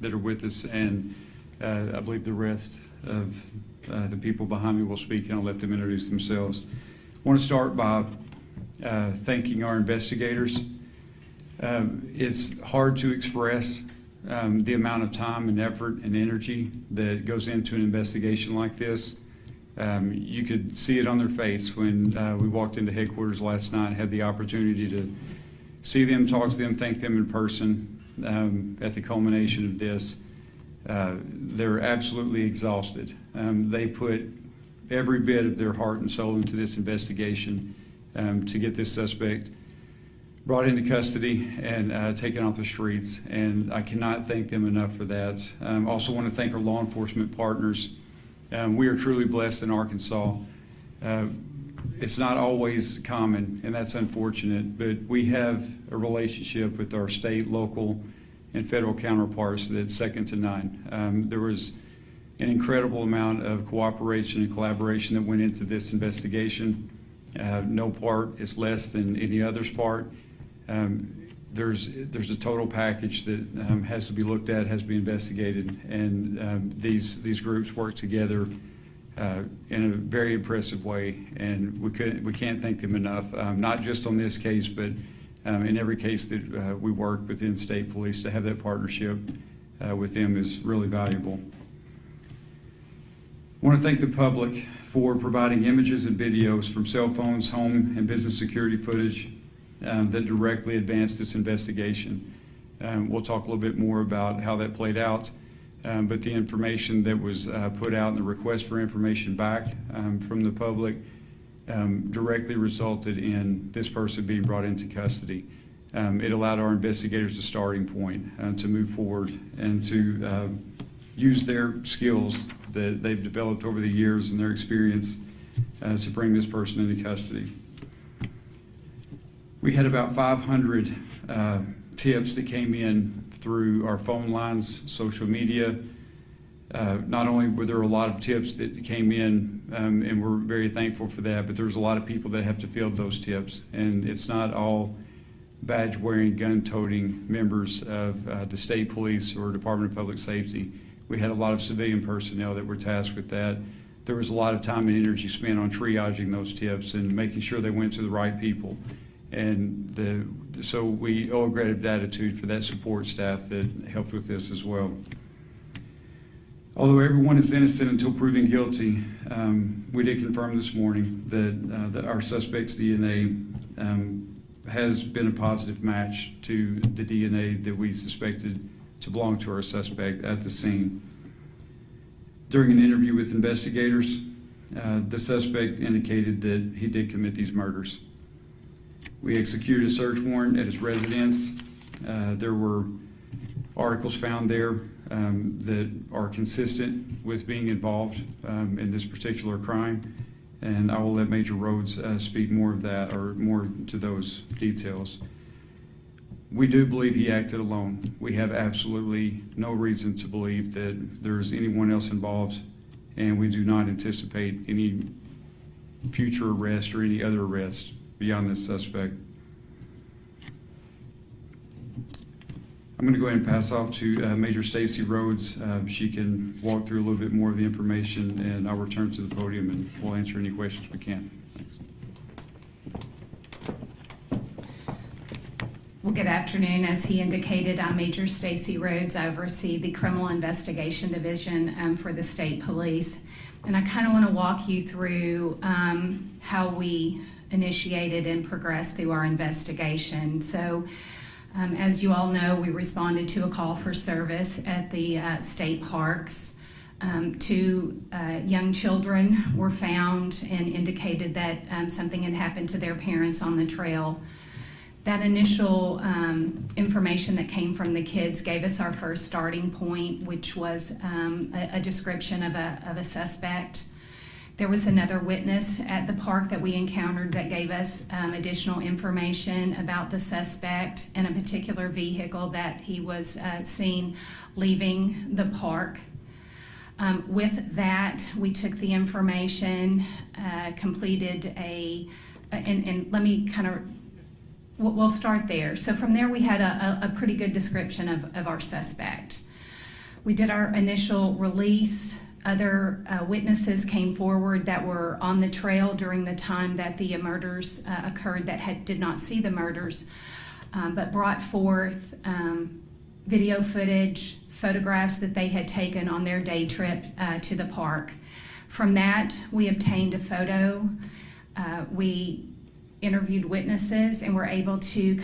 that are with us, and I believe the rest of the people behind me will speak, and I'll let them introduce themselves. I want to start by thanking our investigators. It's hard to express the amount of time and effort and energy that goes into an investigation like this. You could see it on their face when we walked into headquarters last night, had the opportunity to see them, talk to them, thank them in person at the culmination of this. They're absolutely exhausted. They put every bit of their heart and soul into this investigation to get this suspect brought into custody and taken off the streets, and I cannot thank them enough for that. Also want to thank our law enforcement partners. We are truly blessed in Arkansas. It's not always common, and that's unfortunate, but we have a relationship with our state, local, and federal counterparts that's second to none. There was an incredible amount of cooperation and collaboration that went into this investigation. No part is less than any other's part. There's a total package that has to be looked at, has to be investigated, and these groups work together in a very impressive way, and we can't thank them enough, not just on this case, but in every case that we work within state police. To have that partnership with them is really valuable. I want to thank the public for providing images and videos from cell phones, home, and business security footage that directly advanced this investigation. We'll talk a little bit more about how that played out, but the information that was put out and the request for information back from the public directly resulted in this person being brought into custody. It allowed our investigators a starting point to move forward and to use their skills that they've developed over the years and their experience to bring this person into custody. We had about 500 tips that came in through our phone lines, social media. Not only were there a lot of tips that came in, and we're very thankful for that, but there's a lot of people that have to field those tips, and it's not all badge-wearing, gun-toting members of the state police or Department of Public Safety. We had a lot of civilian personnel that were tasked with that. There was a lot of time and energy spent on triaging those tips and making sure they went to the right people. And so we owe a great gratitude for that support staff that helped with this as well. Although everyone is innocent until proven guilty, we did confirm this morning that our suspect's DNA has been a positive match to the DNA that we suspected to belong to our suspect at the scene. During an interview with investigators, the suspect indicated that he did commit these murders. We executed a search warrant at his residence. There were articles found there that are consistent with being involved in this particular crime, and I will let Major Rhodes speak more of that or more to those details. We do believe he acted alone. We have absolutely no reason to believe that there's anyone else involved, and we do not anticipate any future arrest or any other arrest beyond this suspect. I'm going to go ahead and pass off to Major Stacy Rhodes. She can walk through a little bit more of the information, and I'll return to the podium and we'll answer any questions we can. Thanks. Well, good afternoon. As he indicated, I'm Major Stacy Rhodes. I oversee the Criminal Investigation Division for the State Police. And I kind of want to walk you through how we initiated and progressed through our investigation. So, as you all know, we responded to a call for service at the state parks. Two young children were found and indicated that something had happened to their parents on the trail. That initial information that came from the kids gave us our first starting point, which was a description of a suspect. There was another witness at the park that we encountered that gave us additional information about the suspect and a particular vehicle that he was seen leaving the park. With that, we took the information, completed and let me kind of, we'll start there. So from there, we had a pretty good description of our suspect. We did our initial release. Other witnesses came forward that were on the trail during the time that the murders occurred that did not see the murders, but brought forth video footage, photographs that they had taken on their day trip to the park. From that, we obtained a photo. We interviewed witnesses and were able to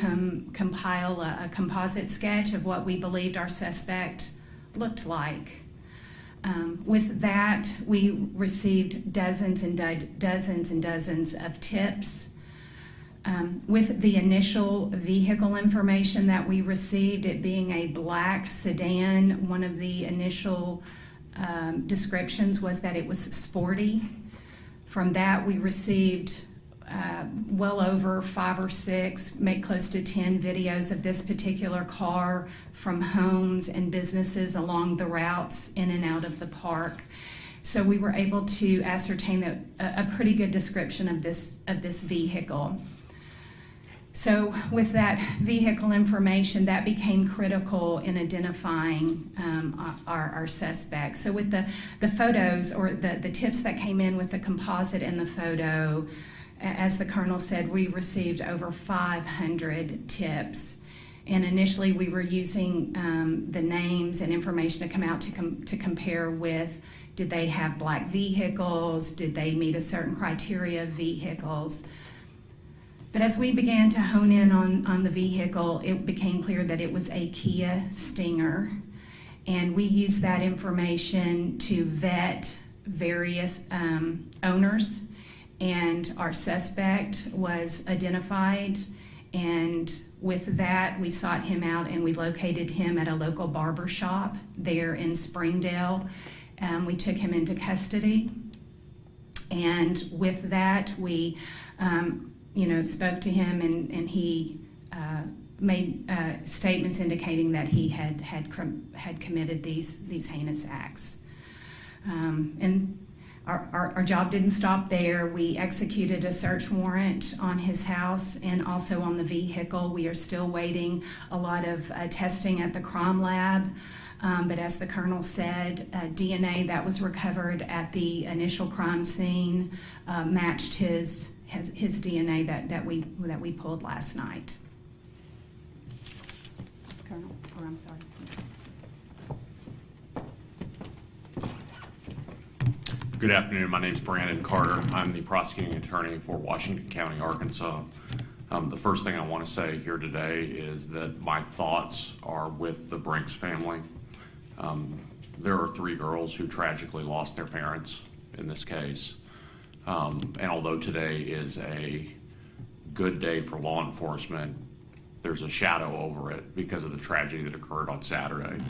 compile a composite sketch of what we believed our suspect looked like. With that, we received dozens and dozens of tips. With the initial vehicle information that we received, it being a black sedan, one of the initial descriptions was that it was sporty. From that, we received well over 5 or 6, maybe close to 10 videos of this particular car from homes and businesses along the routes in and out of the park. So we were able to ascertain that a pretty good description of this vehicle. So with that vehicle information, that became critical in identifying our suspect. So with the photos or the tips that came in with the composite and the photo, as the Colonel said, we received over 500 tips. And initially we were using the names and information to come out to compare with, did they have black vehicles? Did they meet a certain criteria of vehicles? But as we began to hone in on the vehicle, it became clear that it was a Kia Stinger. And we used that information to vet various owners. And our suspect was identified, and with that we sought him out and we located him at a local barber shop there in Springdale. We took him into custody, and with that we spoke to him, and he made statements indicating that he had committed these heinous acts. And our job didn't stop there. We executed a search warrant on his house and also on the vehicle. We are still waiting a lot of testing at the crime lab. But as the Colonel said, DNA that was recovered at the initial crime scene matched his DNA that we pulled last night. Colonel, or I'm sorry. Good afternoon. My name is Brandon Carter. I'm the prosecuting attorney for Washington County, Arkansas. The first thing I want to say here today is that my thoughts are with the Brinks family. There are 3 girls who tragically lost their parents in this case. And although today is a good day for law enforcement, there's a shadow over it because of the tragedy that occurred on Saturday.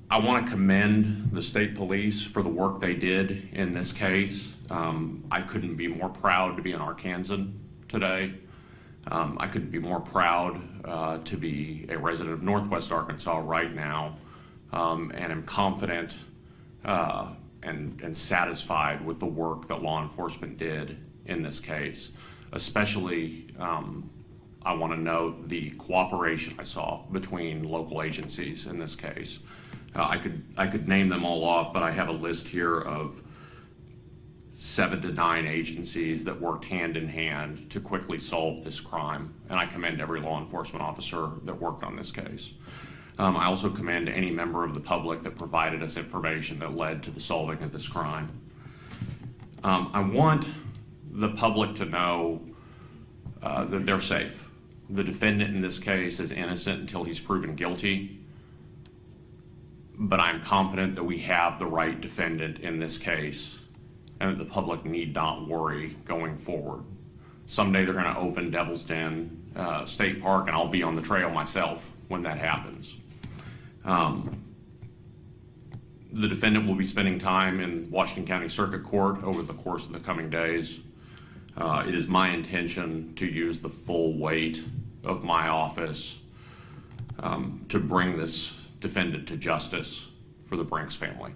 I want to commend the state police for the work they did in this case. I couldn't be more proud to be an Arkansan today. I couldn't be more proud to be a resident of Northwest Arkansas right now, and am confident and satisfied with the work that law enforcement did in this case. Especially, I want to note the cooperation I saw between local agencies in this case. I could name them all off, but I have a list here of 7 to 9 agencies that worked hand in hand to quickly solve this crime, and I commend every law enforcement officer that worked on this case. I also commend any member of the public that provided us information that led to the solving of this crime. I want the public to know that they're safe. The defendant in this case is innocent until he's proven guilty. But I'm confident that we have the right defendant in this case and that the public need not worry going forward. Someday they're going to open Devil's Den State Park, and I'll be on the trail myself when that happens. The defendant will be spending time in Washington County Circuit Court over the course of the coming days. It is my intention to use the full weight of my office to bring this defendant to justice for the Brinks family.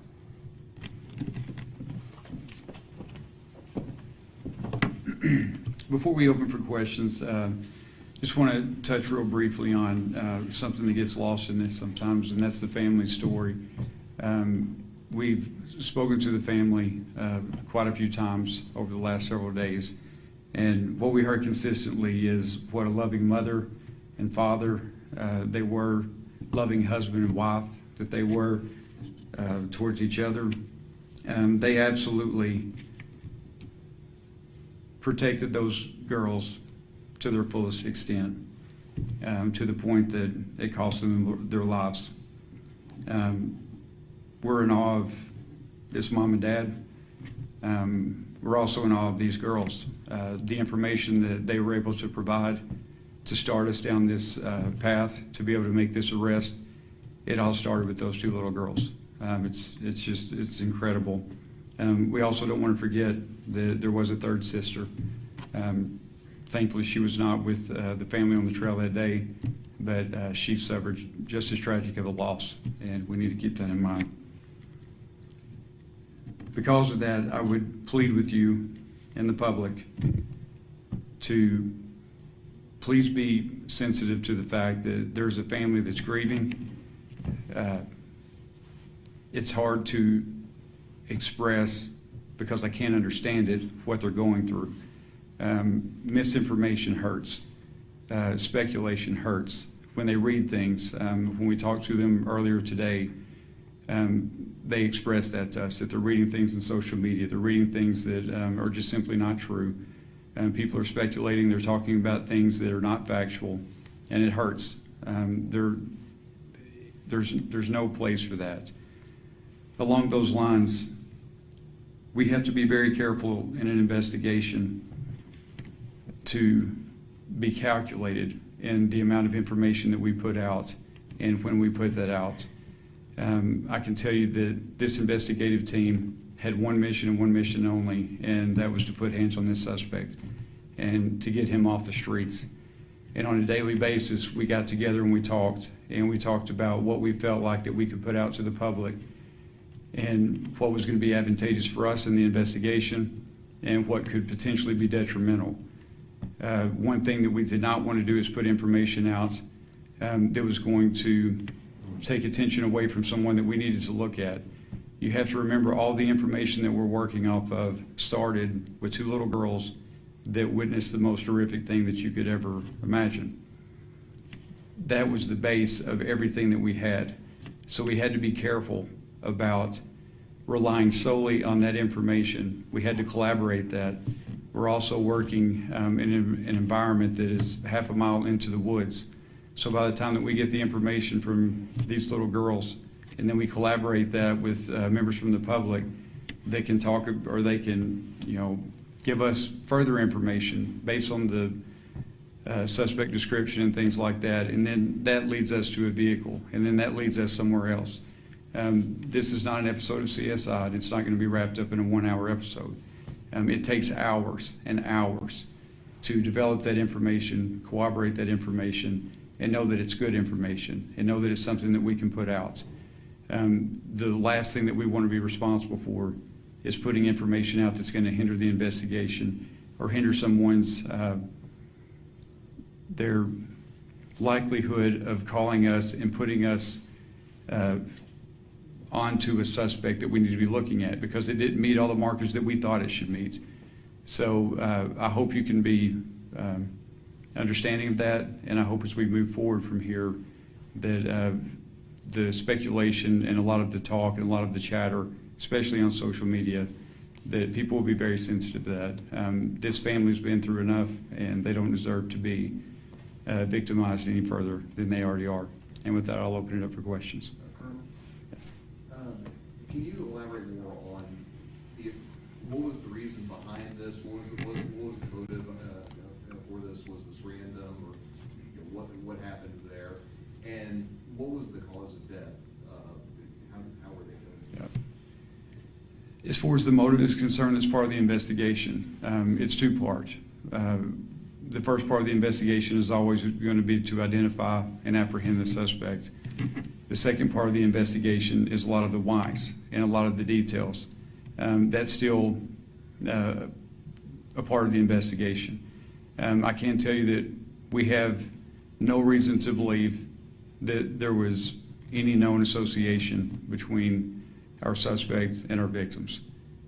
Before we open for questions, Just want to touch real briefly on something that gets lost in this sometimes, and that's the family story. We've spoken to the family quite a few times over the last several days, and what we heard consistently is what a loving mother and father they were, loving husband and wife that they were towards each other. They absolutely protected those girls to their fullest extent, to the point that it cost them their lives. We're in awe of this mom and dad. We're also in awe of these girls. The information that they were able to provide to start us down this path, to be able to make this arrest, it all started with those two little girls. It's incredible. We also don't want to forget that there was a third sister. Thankfully, she was not with the family on the trail that day, but she suffered just as tragic of a loss, and we need to keep that in mind. Because of that, I would plead with you and the public to please be sensitive to the fact that there's a family that's grieving. It's hard to express, because I can't understand it, what they're going through. Misinformation hurts. Speculation hurts. When they read things, when we talked to them earlier today, they expressed that to us, that they're reading things in social media. They're reading things that are just simply not true. People are speculating. They're talking about things that are not factual, and it hurts. There's no place for that. Along those lines, we have to be very careful in an investigation to be calculated in the amount of information that we put out and when we put that out. I can tell you that this investigative team had one mission and one mission only, and that was to put hands on this suspect and to get him off the streets. And on a daily basis, we got together and we talked about what we felt like that we could put out to the public and what was going to be advantageous for us in the investigation and what could potentially be detrimental. One thing that we did not want to do is put information out that was going to take attention away from someone that we needed to look at. You have to remember all the information that we're working off of started with two little girls that witnessed the most horrific thing that you could ever imagine. That was the base of everything that we had. So we had to be careful about relying solely on that information. We had to collaborate that. We're also working in an environment that is half a mile into the woods. So by the time that we get the information from these little girls, and then we collaborate that with members from the public, they can talk, or they can, give us further information based on the suspect description and things like that. And then that leads us to a vehicle, and then that leads us somewhere else. This is not an episode of CSI, and it's not going to be wrapped up in a 1-hour episode. It takes hours and hours to develop that information, corroborate that information, and know that it's good information, and know that it's something that we can put out. The last thing that we want to be responsible for is putting information out that's going to hinder the investigation or hinder someone's their likelihood of calling us and putting us onto a suspect that we need to be looking at, because it didn't meet all the markers that we thought it should meet. So I hope you can be understanding of that, and I hope as we move forward from here that the speculation and a lot of the talk and a lot of the chatter, especially on social media, that people will be very sensitive to that. This family's been through enough, and they don't deserve to be victimized any further than they already are. And with that, I'll open it up for questions. Colonel, Yes. can you elaborate more on what was the reason behind this? What was the motive for this? Was this random, or what happened there? And what was the cause of death? How were they killed? Yeah. As far as the motive is concerned, it's part of the investigation. It's two parts. The first part of the investigation is always going to be to identify and apprehend the suspect. The second part of the investigation is a lot of the whys and a lot of the details. That's still a part of the investigation. I can tell you that We have no reason to believe that there was any known association between our suspects and our victims.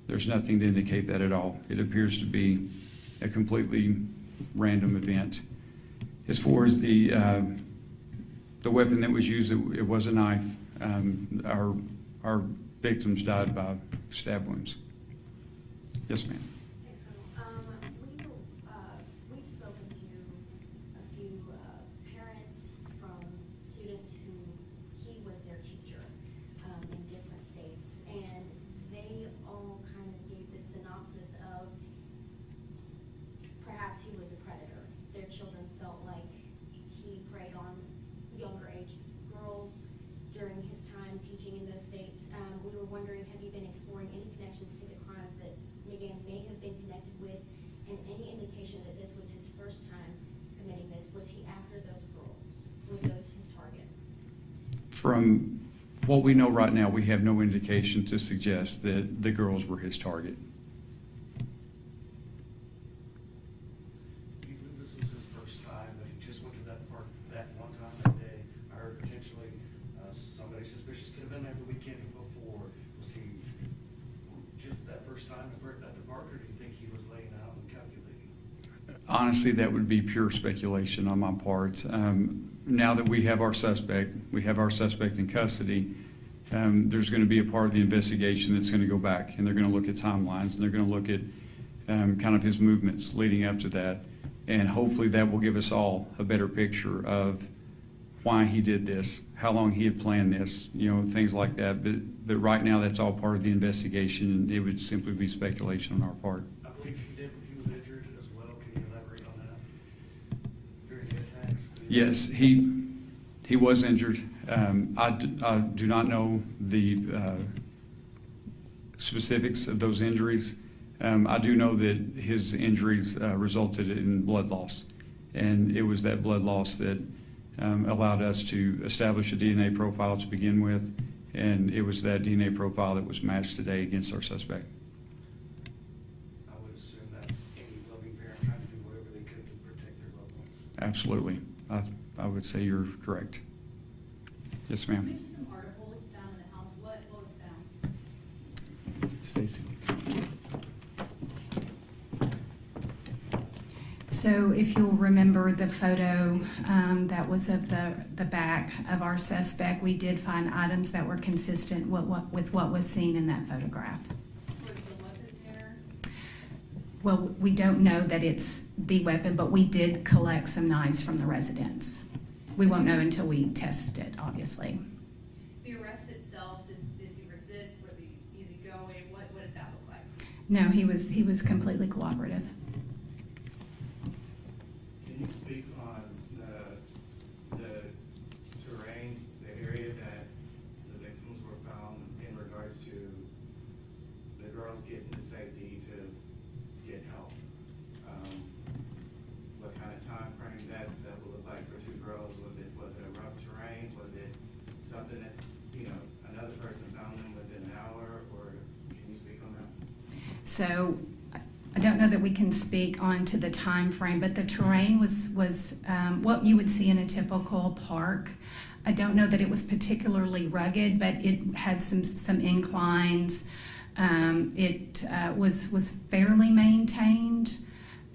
There's nothing to indicate that at all. It appears to be a completely random event. As far as the weapon that was used, it was a knife. Our victims died by stab wounds. Yes, ma'am. We've spoken to a few parents from students who he was their teacher in different states, and they all kind of gave this synopsis of perhaps he was a predator. Their children felt like he preyed on younger age girls during his time teaching in those states. We were wondering, have you been exploring any connections to the crimes that Megan may have been connected with, and any indication that this was his first time committing this? Was he after those girls? Were those his target? From what we know right now, we have no indication to suggest that the girls were his target. He knew this was his first time, but he just went to that park that one time that day. I heard potentially somebody suspicious could have been there the weekend before. Was he just that first time at the park, or do you think he was laying out and calculating? Honestly, that would be pure speculation on my part. Now that we have our suspect in custody, there's going to be a part of the investigation that's going to go back, and they're going to look at timelines, and they're going to look at kind of his movements leading up to that. And hopefully that will give us all a better picture of why he did this, how long he had planned this, things like that. But right now, that's all part of the investigation, and it would simply be speculation on our part. I believe he did when he was injured as well. Can you elaborate on that? During the attacks? Yes, he was injured. I do not know the specifics of those injuries. I do know that his injuries resulted in blood loss, and it was that blood loss that allowed us to establish a DNA profile to begin with, and it was that DNA profile that was matched today against our suspect. I would assume that's any loving parent trying to do whatever they could to protect their loved ones. Absolutely. I would say you're correct. Yes, You ma'am. mentioned some article was found in the house. What was found? Stacy. So if you'll remember the photo that was of the back of our suspect, we did find items that were consistent with what was seen in that photograph. Was the weapon there? Well, we don't know that it's the weapon, but we did collect some knives from the residence. We won't know until we test it, obviously. The arrest itself, did he resist? Was he easygoing? What did that look like? No, he was completely cooperative. Can you speak on the terrain, the area that the victims were found in regards to the girls getting to safety to get help? What kind of time frame that would look like for two girls? Was it a rough terrain? Was it something that, another person found them within an hour, or can you speak on that? So I don't know that we can speak on to the time frame, but the terrain was what you would see in a typical park. I don't know that it was particularly rugged, but it had some inclines. It was fairly maintained,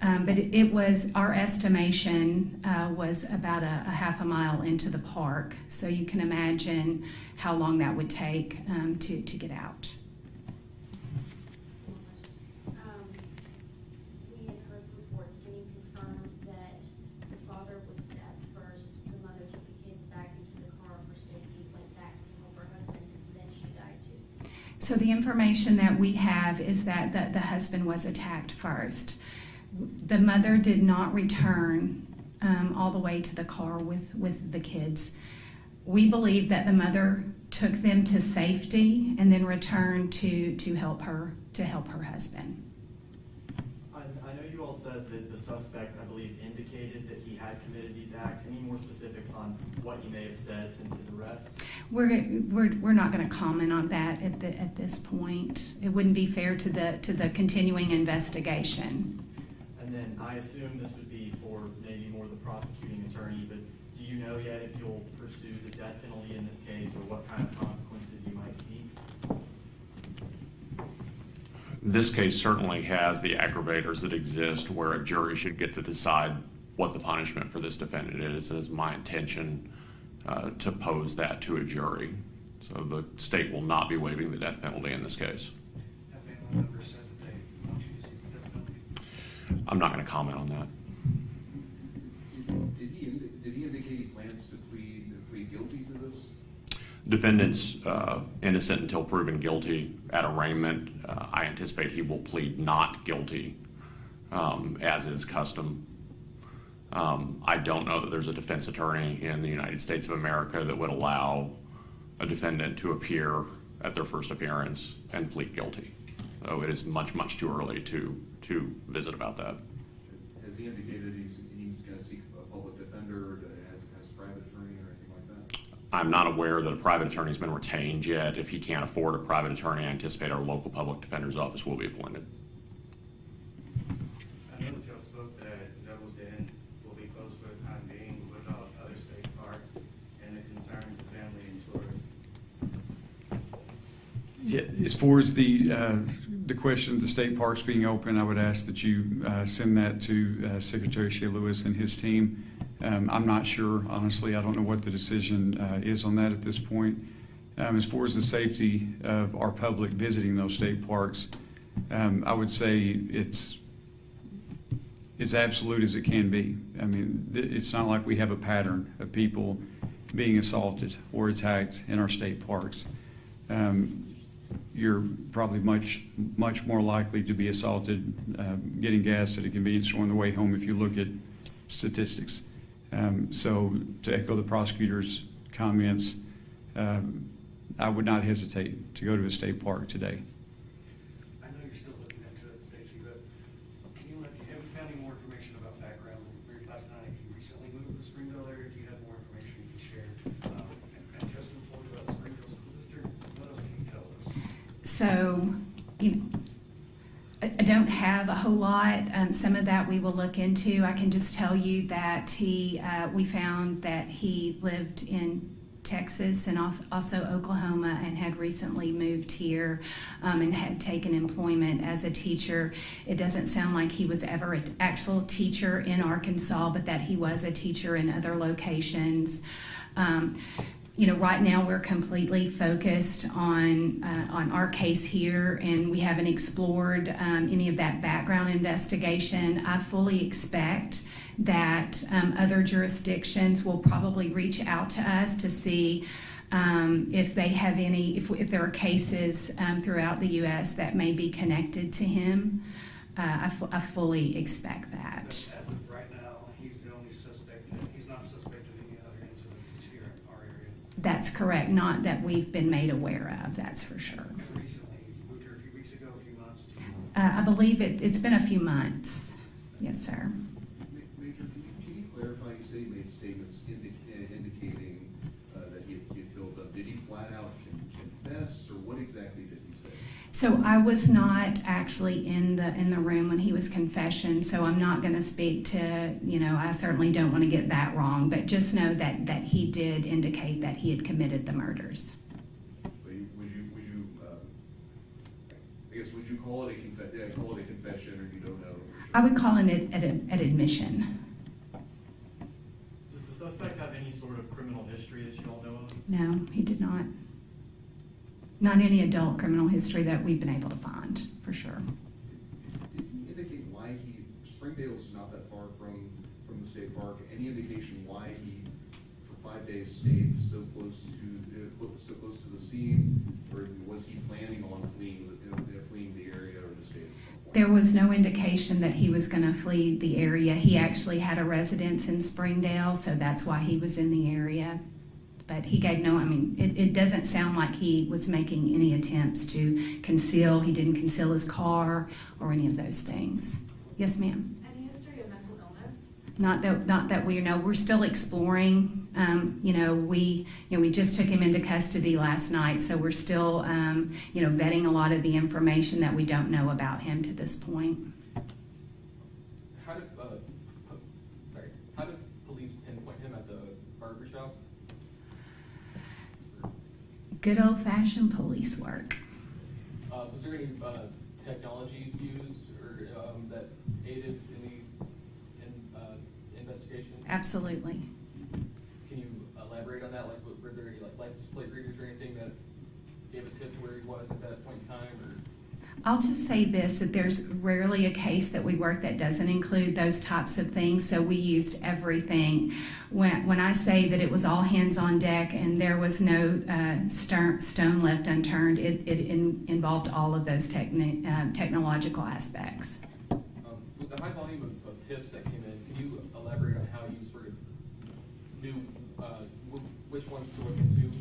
but it was, our estimation was about a half a mile into the park. So you can imagine how long that would take to get out. We had heard reports. Can you confirm that the father was stabbed first, the mother took the kids back into the car for safety, went back to help her husband, and then she died too? So the information that we have is that the husband was attacked first. The mother did not return all the way to the car with the kids. We believe that the mother took them to safety and then returned to help her husband. I know you all said that the suspect, I believe, indicated that he had committed these acts. Any more specifics on what he may have said since his arrest? We're not going to comment on that at this point. It wouldn't be fair to the continuing investigation. And then I assume this would be for maybe more the prosecuting attorney, but do you know yet if you'll pursue the death penalty in this case, or what kind of consequences you might seek? This case certainly has the aggravators that exist where a jury should get to decide what the punishment for this defendant is. It is my intention to pose that to a jury. So the state will not be waiving the death penalty in this case. Have family members said that they want you to seek the death penalty? I'm not going to comment on that. Did he indicate he plans to plead guilty to this? Defendant's innocent until proven guilty at arraignment. I anticipate he will plead not guilty, as is custom. I don't know that there's a defense attorney in the United States of America that would allow a defendant to appear at their first appearance and plead guilty. So it is much, much too early to visit about that. Has he indicated he's going to seek a public defender, or has a private attorney or anything like that? I'm not aware that a private attorney's been retained yet. If he can't afford a private attorney, I anticipate our local public defender's office will be appointed. I know that y'all spoke that Devil's Den will be closed for the time being. What about other state parks and the concerns of family and tourists? Yeah, as far as the question of the state parks being open, I would ask that you send that to Secretary Shea Lewis and his team. I'm not sure, honestly. I don't know what the decision is on that at this point. As far as the safety of our public visiting those state parks, I would say it's absolute as it can be. I mean, it's not like we have a pattern of people being assaulted or attacked in our state parks. You're probably much more likely to be assaulted getting gas at a convenience store on the way home if you look at statistics. So to echo the prosecutor's comments, I would not hesitate to go to a state park today. I know you're still looking into it, Stacy, but have you found any more information about background? Last night, you recently moved to the Springdale area. Do you have more information you can share? And just informed about the Springdale School District, what else can you tell us? So, I don't have a whole lot. Some of that we will look into. I can just tell you that we found that he lived in Texas and also Oklahoma and had recently moved here and had taken employment as a teacher. It doesn't sound like he was ever an actual teacher in Arkansas, but that he was a teacher in other locations. Right now we're completely focused on our case here, and we haven't explored any of that background investigation. I fully expect that other jurisdictions will probably reach out to us to see if they have any, if there are cases throughout the U.S. that may be connected to him. I fully expect that. As of right now, he's the only suspect. He's not suspect of any other incidences here in our area. That's correct. Not that we've been made aware of, that's for sure. And recently, you moved here a few weeks ago, a few months. I believe it's been a few months. Yes, sir. Major, can you clarify? You say he made statements indicating that he had killed them. Did he flat out confess, or what exactly did he say? So I was not actually in the room when he was confession, so I'm not going to speak to, I certainly don't want to get that wrong, but just know that he did indicate that he had committed the murders. Would you call it a confession, or you don't know? I would call it an admission. Does the suspect have any sort of criminal history that you all know of? No, he did not. Not any adult criminal history that we've been able to find, for sure. Did he indicate why Springdale's not that far from the state park, any indication why he, for 5 days, stayed so close to the scene, or was he planning on fleeing the area or the state at some point? There was no indication that he was going to flee the area. He actually had a residence in Springdale, so that's why he was in the area. But he gave it doesn't sound like he was making any attempts to conceal. He didn't conceal his car or any of those things. Yes, ma'am? Any history of mental illness? Not that we know. We're still exploring. We just took him into custody last night, so we're still, vetting a lot of the information that we don't know about him to this point. How did, Good old-fashioned police work. Was there any technology used or that aided in the investigation? Absolutely. Can you elaborate on that? Like, were there any like license plate readers or anything that gave a tip to where he was at that point in time? Or I'll just say this, that there's rarely a case that we work that doesn't include those types of things, so we used everything. When I say that it was all hands on deck and there was no stone left unturned, it involved all of those technological aspects. with the high volume of tips that came in, can you elaborate on how you sort of knew which ones to look into?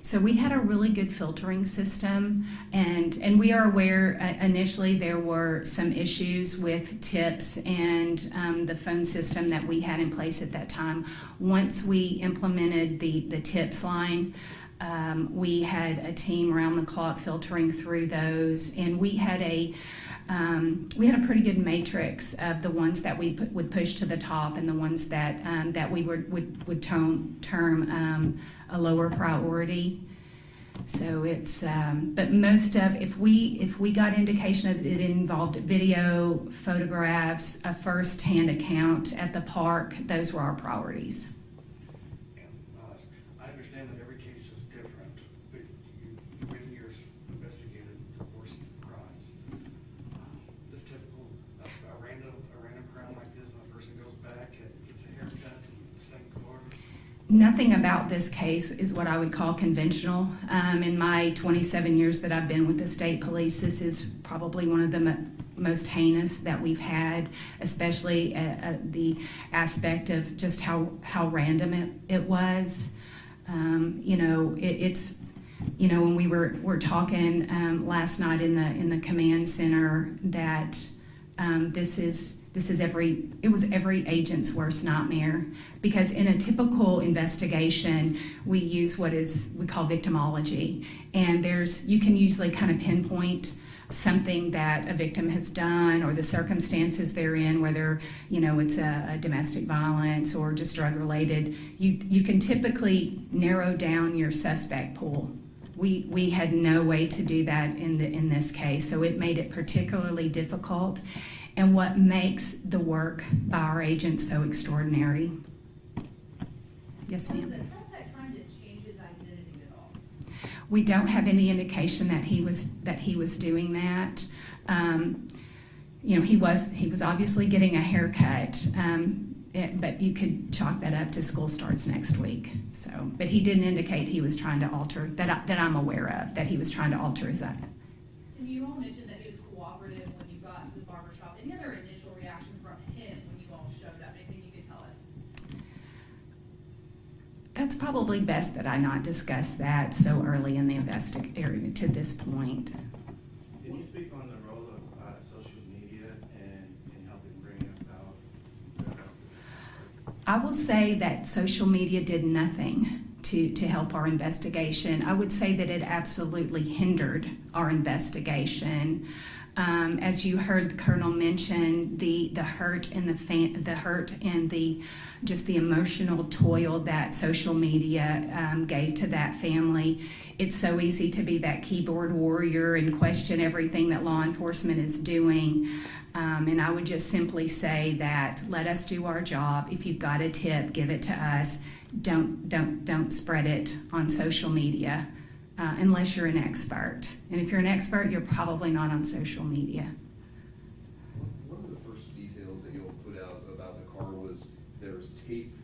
So we had a really good filtering system, and we are aware initially there were some issues with tips and the phone system that we had in place at that time. Once we implemented the tips line, we had a team around the clock filtering through those, and we had a pretty good matrix of the ones that we would push to the top and the ones that we would term a lower priority. So it's, but most of, if we got indication that it involved video, photographs, a first-hand account at the park, those were our priorities. And I understand that every case is different, but you've been years investigated divorce crimes. This typical, a random crime like this, and a person goes back and gets a haircut in the same car. Nothing about this case is what I would call conventional. In my 27 years that I've been with the state police, this is probably one of the most heinous that we've had, especially the aspect of just how random it was. It's when we were talking last night in the command center that it was every agent's worst nightmare, because in a typical investigation we use what we call victimology, and you can usually kind of pinpoint something that a victim has done or the circumstances they're in, whether it's a domestic violence or just drug related. You can typically narrow down your suspect pool. We had no way to do that in this case, so it made it particularly difficult, and what makes the work by our agents so extraordinary. Yes, ma'am. Was the suspect trying to change his identity at all? We don't have any indication that he was doing that. He was obviously getting a haircut, but you could chalk that up to school starts next week. So, but he didn't indicate he was trying to alter that I'm aware of, that he was trying to alter his identity. And you all mentioned that he was cooperative when you got to the barber shop. Any other initial reaction from him when you all showed up? Anything you could tell us? That's probably best that I not discuss that so early in the investigation to this point. Can you speak on the role of social media in helping bring about the rest of this? I will say that social media did nothing to help our investigation. I would say that it absolutely hindered our investigation. As you heard the Colonel mention, the hurt and the just the emotional toil that social media gave to that family. It's so easy to be that keyboard warrior and question everything that law enforcement is doing. And I would just simply say that let us do our job. If you've got a tip, give it to us. Don't spread it on social media unless you're an expert. And if you're an expert, you're probably not on social media. One of the first details that you'll put out about the car was there's tape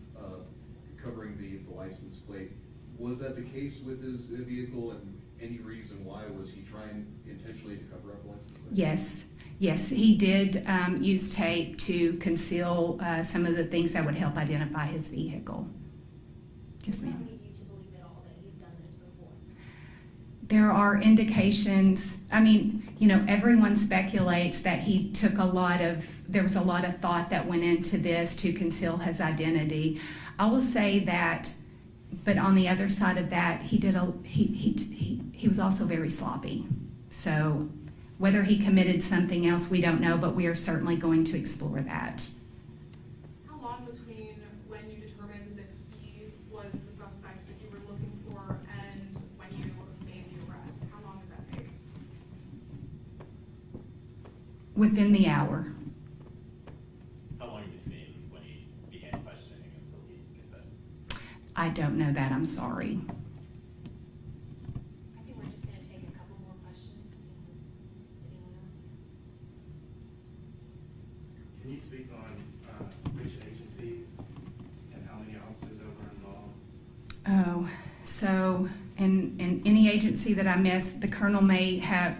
covering the license plate. Was that the case with his vehicle, and any reason why? Was he trying intentionally to cover up the license plate? Yes, he did use tape to conceal some of the things that would help identify his vehicle. Yes, ma'am. Does that lead you to believe at all that he's done this before? There are indications. Everyone speculates that there was a lot of thought that went into this to conceal his identity. I will say that, but on the other side of that, he was also very sloppy. So whether he committed something else, we don't know, but we are certainly going to explore that. How long between when you determined that he was the suspect that you were looking for and when you Within the hour. How long in between when he began questioning until he confessed? I don't know that, I'm sorry. I think we're just gonna take a couple more questions. Anyone else? Can you speak on which agencies and how many officers are involved? Oh, so in any agency that I missed, the colonel may have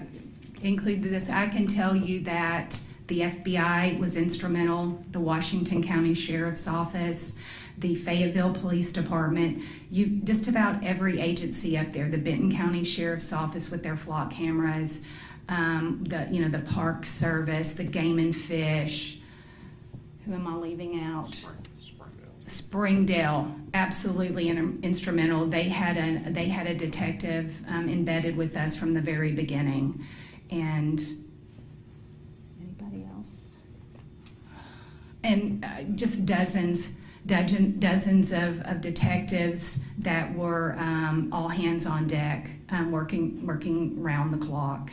included this. I can tell you that the FBI was instrumental, the Washington County Sheriff's Office, the Fayetteville Police Department, just about every agency up there, the Benton County Sheriff's Office with their flock cameras, the Park Service, the Game and Fish. Who am I leaving out? Springdale, absolutely instrumental. They had a detective embedded with us from the very beginning, and anybody else? And just dozens of detectives that were all hands on deck, working round the clock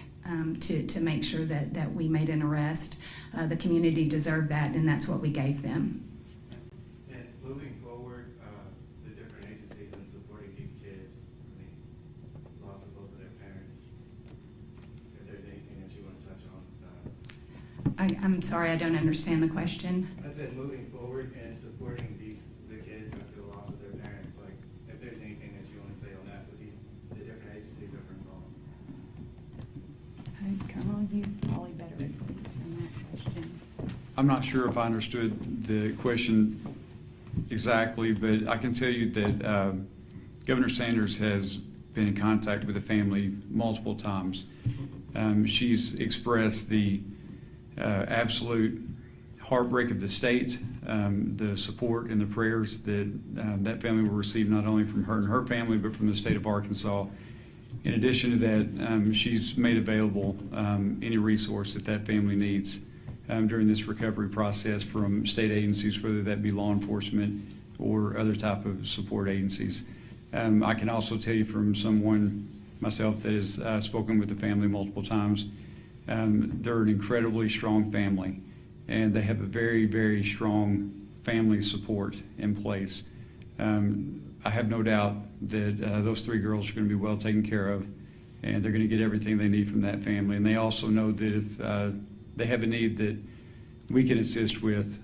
to make sure that we made an arrest. The community deserved that, and that's what we gave them. And moving forward, the different agencies in supporting these kids, I mean, loss of both of their parents, if there's anything that you want to touch on. I'm sorry, I don't understand the question. I said moving forward and supporting the kids after the loss of their parents, like, if there's anything that you want to say on that, with the different agencies that are involved. Colonel, you probably better answer that question. I'm not sure if I understood the question exactly, but I can tell you that Governor Sanders has been in contact with the family multiple times. She's expressed the absolute heartbreak of the state, the support and the prayers that that family will receive, not only from her and her family, but from the state of Arkansas. In addition to that, she's made available any resource that that family needs during this recovery process from state agencies, whether that be law enforcement or other type of support agencies. I can also tell you from someone myself that has spoken with the family multiple times, they're an incredibly strong family, and they have a very, very strong family support in place. I have no doubt that those three girls are going to be well taken care of, and they're going to get everything they need from that family. And they also know that if they have a need that we can assist with,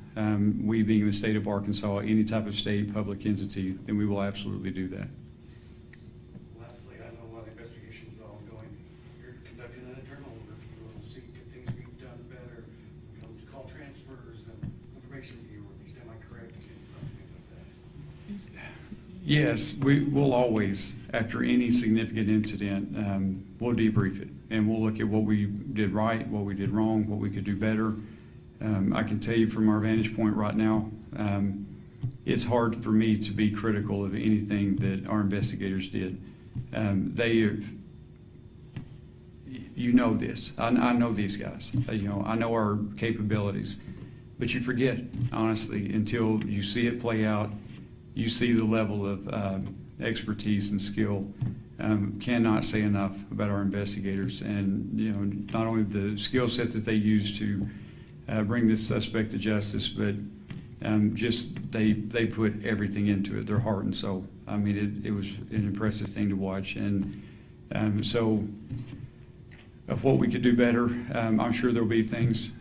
we being the state of Arkansas, any type of state public entity, then we will absolutely do that. Lastly, I know while the investigation is ongoing, you're conducting an internal review and see could things be done better, call transfers and information viewer, at least am I correct in something like that? Yes, we will always, after any significant incident, we'll debrief it, and we'll look at what we did right, what we did wrong, what we could do better. I can tell you from our vantage point right now, it's hard for me to be critical of anything that our investigators did. They have, you know this, I know these guys, I know our capabilities, but you forget, honestly, until you see it play out. You see the level of expertise and skill. Cannot say enough about our investigators, and not only the skill set that they use to bring this suspect to justice, but just they put everything into it, their heart and soul. I mean, it was an impressive thing to watch, and so of what we could do better, I'm sure there'll be things.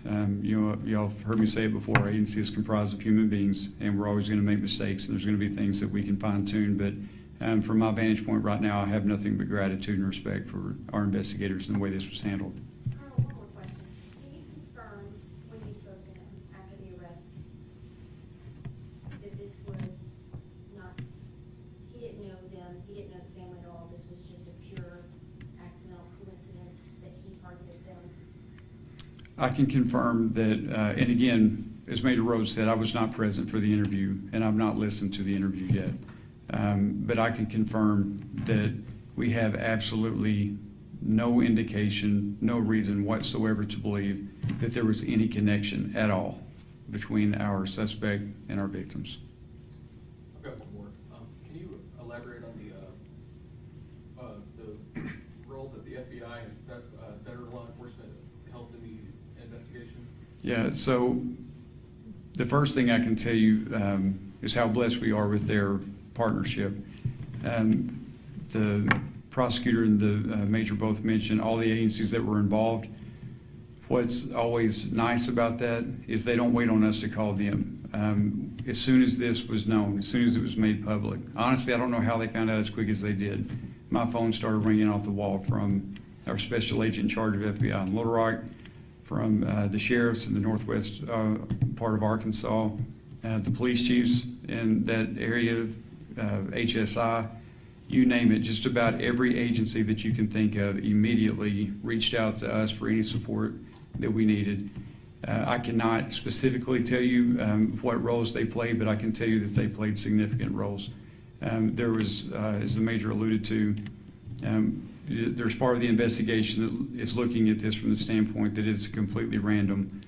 Y'all have heard me say it before, our agency is comprised of human beings, and we're always going to make mistakes, and there's going to be things that we can fine tune, but from my vantage point right now, I have nothing but gratitude and respect for our investigators and the way this was handled. Colonel, one more question. Can you confirm when you spoke to him after the arrest that this was not, he didn't know them, he didn't know the family at all, this was just a pure accidental coincidence that he targeted them? I can confirm that, and again, as Major Rhodes said, I was not present for the interview, and I've not listened to the interview yet. But I can confirm that we have absolutely no indication, no reason whatsoever to believe that there was any connection at all between our suspect and our victims. I've got one more. Can you elaborate on the role that the FBI and federal law enforcement helped in the investigation? Yeah, so the first thing I can tell you is how blessed we are with their partnership. The prosecutor and the major both mentioned all the agencies that were involved. What's always nice about that is they don't wait on us to call them. As soon as this was known, as soon as it was made public, honestly, I don't know how they found out as quick as they did. My phone started ringing off the wall from our special agent in charge of FBI in Little Rock, from the sheriffs in the northwest part of Arkansas, the police chiefs in that area, HSI, you name it, just about every agency that you can think of immediately reached out to us for any support that we needed. I cannot specifically tell you what roles they played, but I can tell you that they played significant roles. There was, as the major alluded to, there's part of the investigation that is looking at this from the standpoint that it's completely random.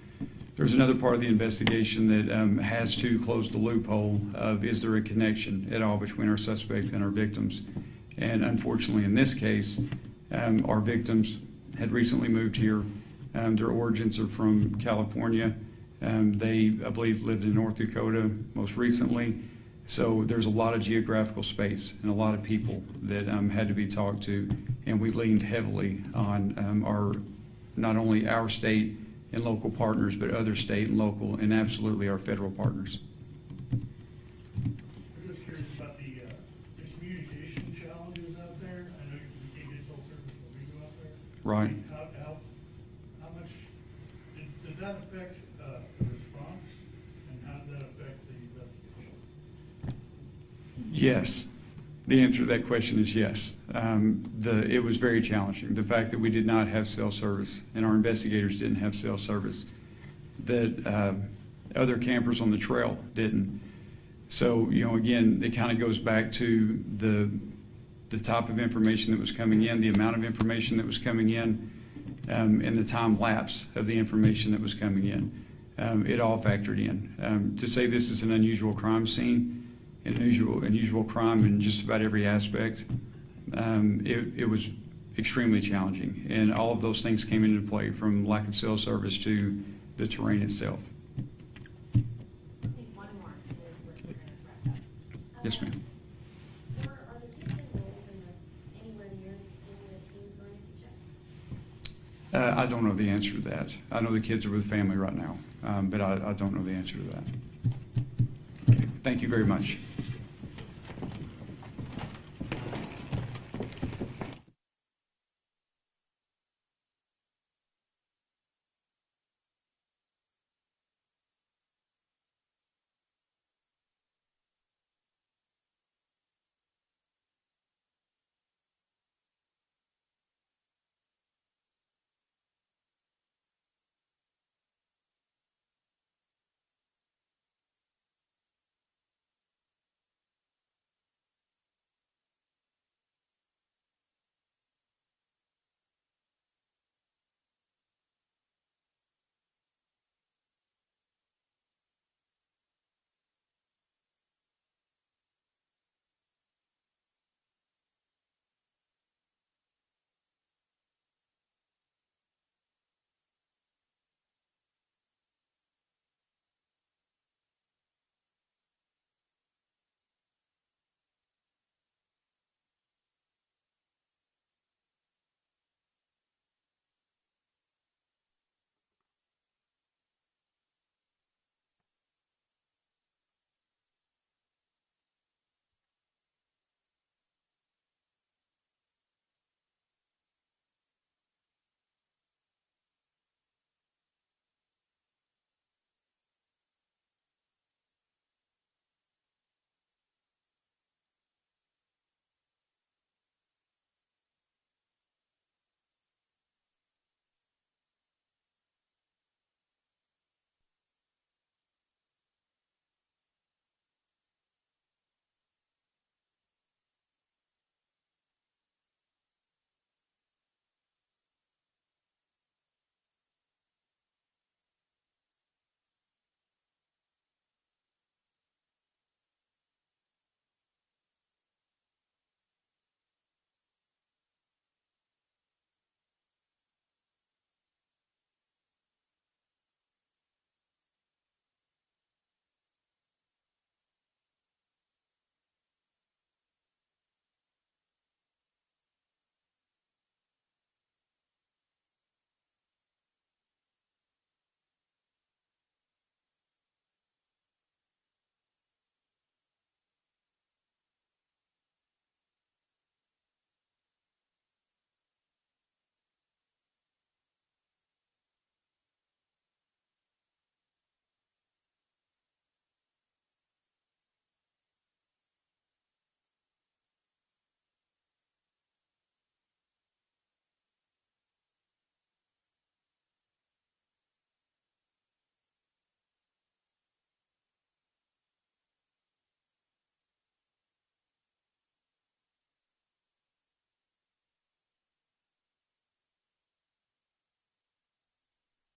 There's another part of the investigation that has to close the loophole of is there a connection at all between our suspect and our victims. And unfortunately, in this case, our victims had recently moved here. Their origins are from California. They, I believe, lived in North Dakota most recently. So there's a lot of geographical space and a lot of people that had to be talked to, and we leaned heavily on our, not only our state and local partners, but other state and local, and absolutely our federal partners. I'm just curious about the communication challenges out there. I know you can't get cell service when we go out there. Right. How much, did that affect the response, and how did that affect the investigation? Yes. The answer to that question is yes. It was very challenging. The fact that we did not have cell service and our investigators didn't have cell service, that other campers on the trail didn't. So, again, it kind of goes back to the type of information that was coming in, the amount of information that was coming in, and the time lapse of the information that was coming in. It all factored in. To say this is an unusual crime scene, an unusual crime in just about every aspect, it was extremely challenging. And all of those things came into play, from lack of cell service to the terrain itself. I think one more, and then we're gonna wrap up. Yes, ma'am. Are the kids enrolled in anywhere near the school that he was going to teach at? I don't know the answer to that. I know the kids are with family right now, but I don't know the answer to that. Okay, thank you very much.